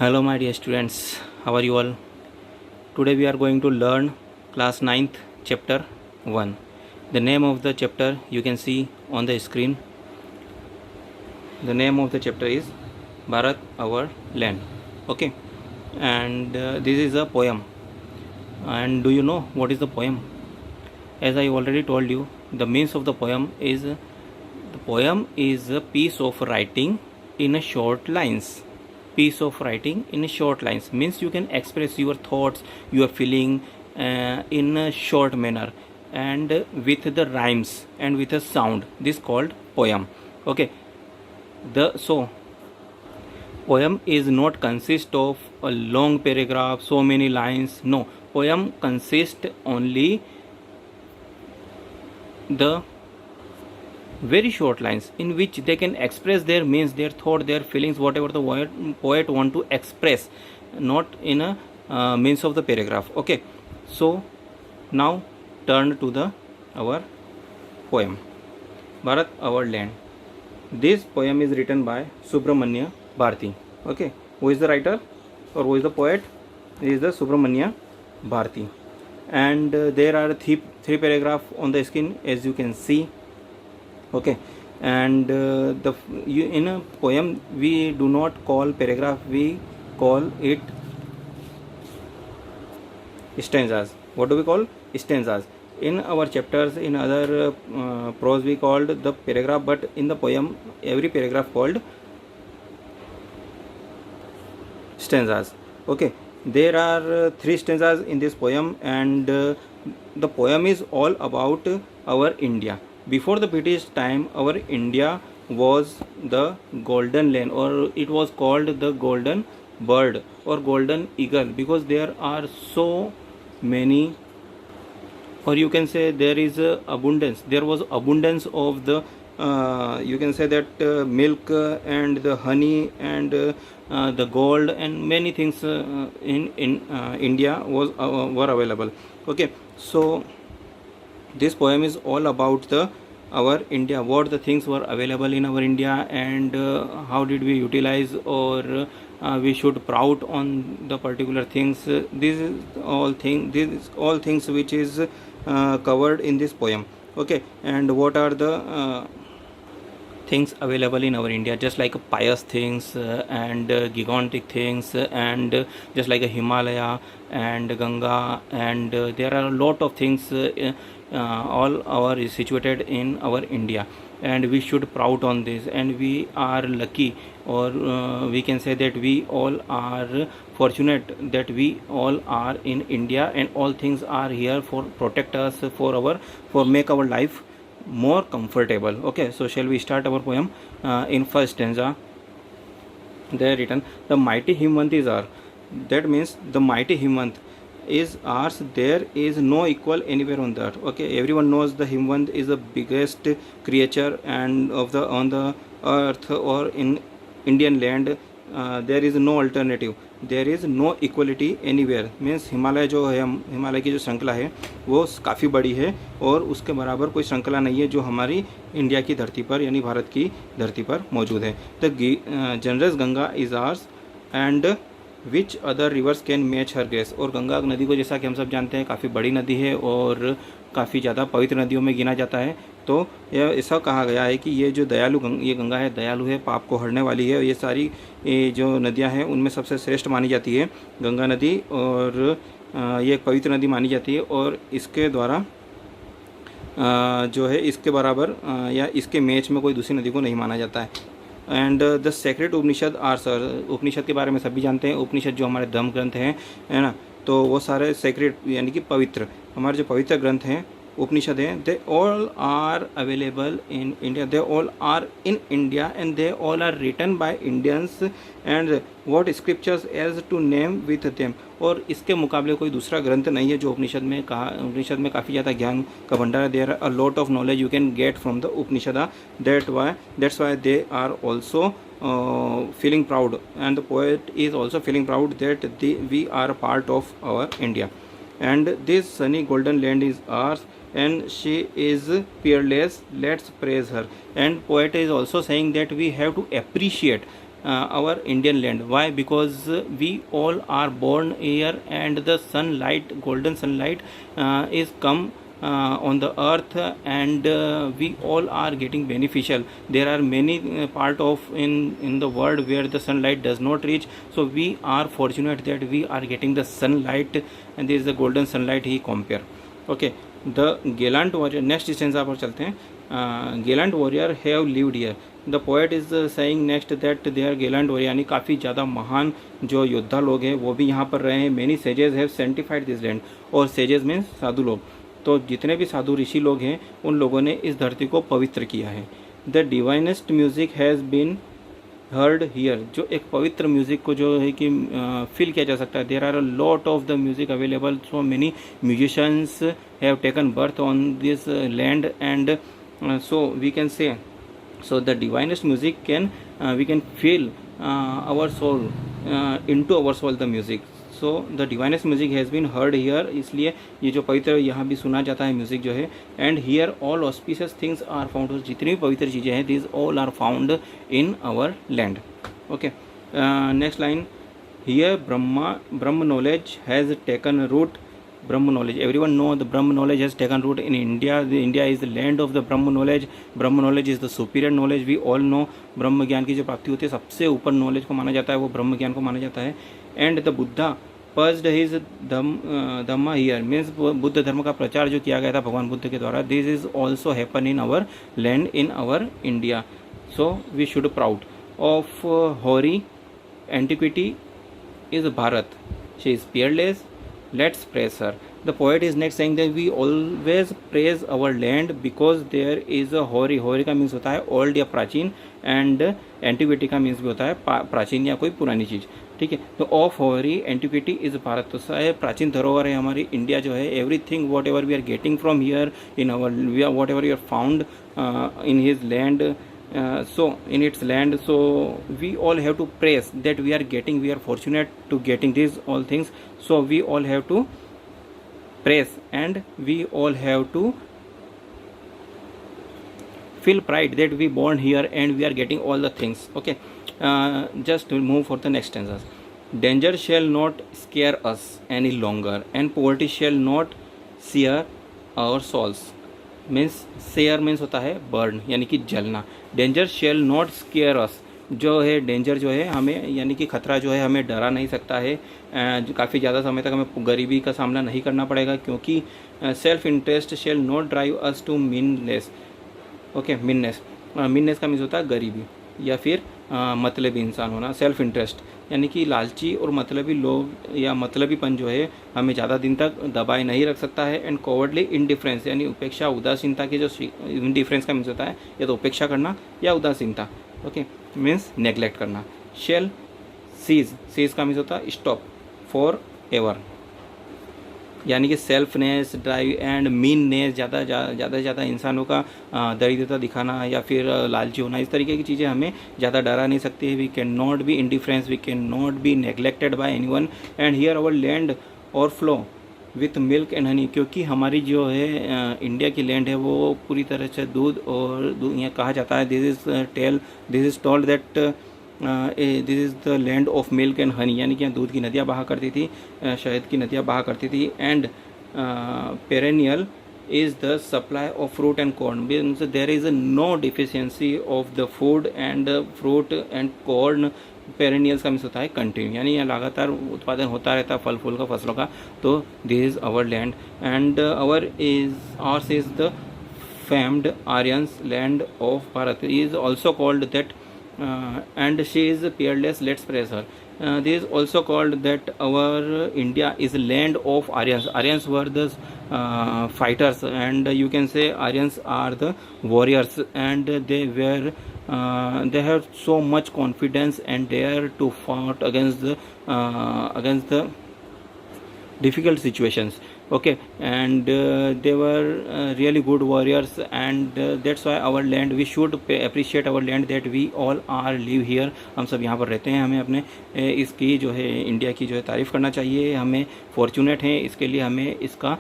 Hello, my dear students. How are you all? Today we are going to learn class 9th chapter 1. The name of the chapter you can see on the screen. The name of the chapter is Bharat, our land. Okay, and this is a poem. And do you know what is the poem? As I already told you, the means of the poem is a piece of writing in a short lines. Piece of writing in a short lines means you can express your thoughts, your feeling in a short manner and with the rhymes and with a sound. This called poem. Okay, the poem is not consist of a long paragraph, so many lines. No, poem consists only the very short lines in which they can express their means, their thought, their feelings, whatever the poet want to express, not in a means of the paragraph. Okay, so now turn to the our poem Bharat, our land. This poem is written by Subramanya Bharati. Okay, who is the writer or who is the poet? He is the Subramanya Bharati. And there are three paragraphs on the screen, as you can see. Okay, and in a poem we do not call paragraph, we call it stanzas. What do we call? Stanzas. In our chapters, in other prose we called the paragraph, but in the poem every paragraph called stanzas. Okay, there are three stanzas in this poem, and the poem is all about our India. Before the British time, our India was the golden land, or it was called the golden bird or golden eagle, because there are so many, or you can say there is abundance. There was abundance of the you can say that milk and the honey and the gold and many things in India were available. Okay, so this poem is all about the our India, what the things were available in our India, and how did we utilize, or we should proud on the particular things. This is all things which is covered in this poem. Okay, and what are the things available in our India, just like pious things and gigantic things, and just like a Himalaya and Ganga, and there are a lot of things all our is situated in our India, and we should proud on this, and we are lucky, or we can say that we all are fortunate that we all are in India, and all things are here for protect us, for make our life more comfortable. Okay, so shall we start our poem? In first stanza they are written, the mighty Himvant is our. That means the mighty Himvant is ours. There is no equal anywhere on the earth. Okay, everyone knows the Himvant is the biggest creature and of the on the earth or in Indian land. There is no alternative, there is no equality anywhere. Means Himalaya जो है, हिमालय की जो श्रृंखला है वो काफ़ी बड़ी है, और उसके बराबर कोई श्रृंखला नहीं है जो हमारी इंडिया की धरती पर यानी भारत की धरती पर मौजूद है. The generous Ganga is ours and which other rivers can match her grace. और गंगा नदी को जैसा कि हम सब जानते हैं काफ़ी बड़ी नदी है और काफ़ी ज़्यादा पवित्र नदियों में गिना जाता है. तो यह ऐसा कहा गया है कि ये जो ये गंगा है दयालु है, पाप को हरने वाली है. ये सारी जो नदियां हैं उनमें सबसे श्रेष्ठ मानी जाती है गंगा नदी, और ये एक पवित्र नदी मानी जाती है, और इसके द्वारा जो है इसके बराबर या इसके मैच में कोई दूसरी नदी को नहीं माना जाता है. And the secret Upanishad are sir. Upanishad के बारे में सभी जानते हैं. उपनिषद जो हमारे धर्म ग्रंथ हैं, है ना, तो वो सारे सेक्रेट यानी कि पवित्र, हमारे जो पवित्र ग्रंथ हैं उपनिषद हैं, they all are available in India. They all are in India and they all are written by Indians and what scriptures as to name with them. और इसके मुकाबले कोई दूसरा ग्रंथ नहीं है जो उपनिषद में उपनिषद में काफ़ी ज़्यादा ज्ञान का भंडार है. There are a lot of knowledge you can get from the Upanishad. That's why they are also feeling proud, and the poet is also feeling proud that we are a part of our India, and this sunny golden land is ours, and she is peerless, let's praise her. And poet is also saying that we have to appreciate our Indian land. Why? Because we all are born here, and the sunlight, golden sunlight, is come on the earth, and we all are getting beneficial. There are many part of in the world where the sunlight does not reach, so we are fortunate that we are getting the sunlight, and this is the golden sunlight he compare. Okay, the gallant warrior, next stanza पर चलते हैं. Gallant warrior have lived here. The poet is saying next that they are gallant warrior, यानी काफ़ी ज़्यादा महान जो योद्धा लोग हैं वो भी यहाँ पर रहे हैं. Many sages have sanctified this land, और सेजेस मीन्स साधु लोग. तो जितने भी साधु ऋषि लोग हैं उन लोगों ने इस धरती को पवित्र किया है. The divinest music has been heard here, जो एक पवित्र म्यूज़िक को जो है कि फील किया जा सकता है. There are a lot of the music available, so many musicians have taken birth on this land, and so we can say, so the divinest music can we can feel our soul, into our soul the music. So the divinest music has been heard here, इसलिए ये जो पवित्र यहाँ भी सुना जाता है music जो है. and here all auspicious things are found, जितनी भी पवित्र चीज़ें हैं these all are found in our land. okay, next line, here Brahma knowledge has taken root. Brahma knowledge, everyone know the Brahma knowledge has taken root in India. India is the land of the Brahma knowledge. Brahma knowledge is the superior knowledge. We all know ब्रह्म ज्ञान की जो प्राप्ति होती है सबसे ऊपर knowledge को माना जाता है, वो ब्रह्म ज्ञान को माना जाता है. And the Buddha pursued his Dhamma here, means Buddha धर्म का प्रचार जो किया गया था भगवान बुद्ध के द्वारा, this is also happen in our land, in our India. So we should proud of hoary antiquity is Bharat. She is peerless, let's praise her. The poet is next saying that we always praise our land because there is a hori. hori का means होता है old या प्राचीन, and antiquity का means भी होता है प्राचीन या कोई पुरानी चीज़. ठीक है, तो of hoary antiquity is Bharat, तो सारे प्राचीन धरोहर है हमारी इंडिया जो है. Everything what ever we are getting from here in our, what ever you are found in his land, so in its land, so we all have to praise that we are getting, we are fortunate to getting these all things, so we all have to praise, and we all have to feel pride that we born here and we are getting all the things. okay, just to move for the next stanzas. Danger shall not scare us any longer, and poverty shall not sear our souls. Means share means होता है burn, यानी कि जलना. Danger shall not square अस, जो है danger जो है हमें, यानी कि खतरा जो है हमें डरा नहीं सकता है. काफ़ी ज़्यादा समय तक हमें गरीबी का सामना नहीं करना पड़ेगा, क्योंकि self interest shall not drive us to meanless. Okay, meanness, meanness का मीन्स होता है गरीबी या फिर मतलबी इंसान होना. सेल्फ इंटरेस्ट यानी कि लालची और मतलबी लोग या मतलबीपन जो है हमें ज़्यादा दिन तक दबाए नहीं रख सकता है. एंड कॉवर्डली इंडिफरेंस, यानी उपेक्षा, उदासीनता की जो इंडिफरेंस का मीन्स होता है या तो उपेक्षा करना या उदासीनता. ओके, मीन्स नेग्लेक्ट करना. शेल सीज, सीज का मीन्स होता है स्टॉप फॉर एवर, यानी कि सेल्फनेस, ड्राइव एंड मीननेस, ज़्यादा इंसानों का दरिद्रता दिखाना या फिर लालची होना, इस तरीके की चीज़ें हमें ज़्यादा डरा नहीं सकती है. We can not be indifference, we can not be neglected by anyone. And here our land और flow with milk and honey, क्योंकि हमारी जो है इंडिया की लैंड है वो पूरी तरह से दूध और यहाँ कहा जाता है, this is told that this is the land of milk and Honey, यानी कि यहाँ दूध की नदियाँ बहा करती थी, शहद की नदियाँ बहा करती थी. And perennial is the supply of fruit and corn, means there is no deficiency of the food and fruit and corn. Perennials का मीन्स होता है कंटिन्यू, यानी यहाँ लगातार उत्पादन होता रहता है फल फूल का, फसलों का. तो this is our land, and ours is the famed Aryans land of Bharat. Is also called that and she is peerless, let's praise her. This is also called that our India is land of Aryans. Aryans were the fighters, and you can say Aryans are the warriors, and they have so much confidence and dare to fight against the difficult situations. Okay, and they were really good warriors, and that's why our land, we should appreciate our land, that we all are live here. हम सब यहाँ पर रहते हैं, हमें अपने इसकी जो है इंडिया की जो है तारीफ़ करना चाहिए. हमें फॉर्चुनेट हैं, इसके लिए हमें इसका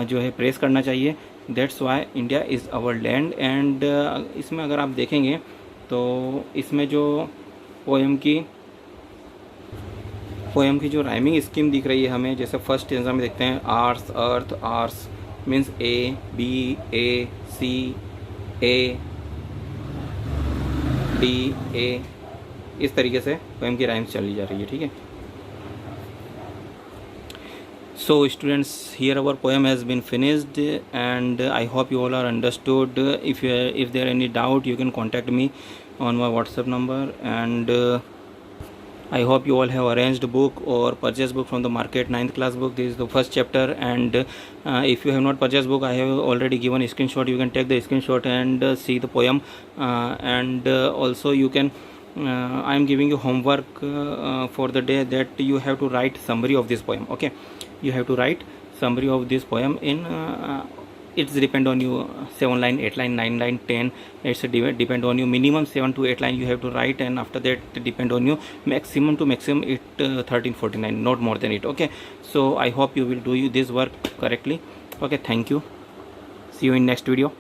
जो है प्रेस करना चाहिए. That's why India is our land. And इसमें अगर आप देखेंगे तो इसमें जो पोएम की जो राइमिंग स्कीम दिख रही है हमें, जैसे फर्स्ट स्टेंजा में देखते हैं ours earth ours means A B A C A D A, इस तरीके से पोएम की राइम्स चली जा रही है, ठीक है। So students, here our poem has been finished and I hope you all are understood. If there any doubt, you can contact me on my WhatsApp number, and I hope you all have arranged book or purchased book from the market, 9th class book. This is the first chapter, and if you have not purchased book, I have already given a screenshot. You can take the screenshot and see the poem, and also you can I am giving you homework for the day, that you have to write summary of this poem. Okay, you have to write summary of this poem in it's depend on you, 7 line, 8 line, 9 line, 10. It's depend on you. Minimum 7 to 8 line you have to write, and after that depend on you. Maximum to maximum it 1349, not more than it. Okay, so I hope you will do this work correctly. Okay, thank you. See you in next video.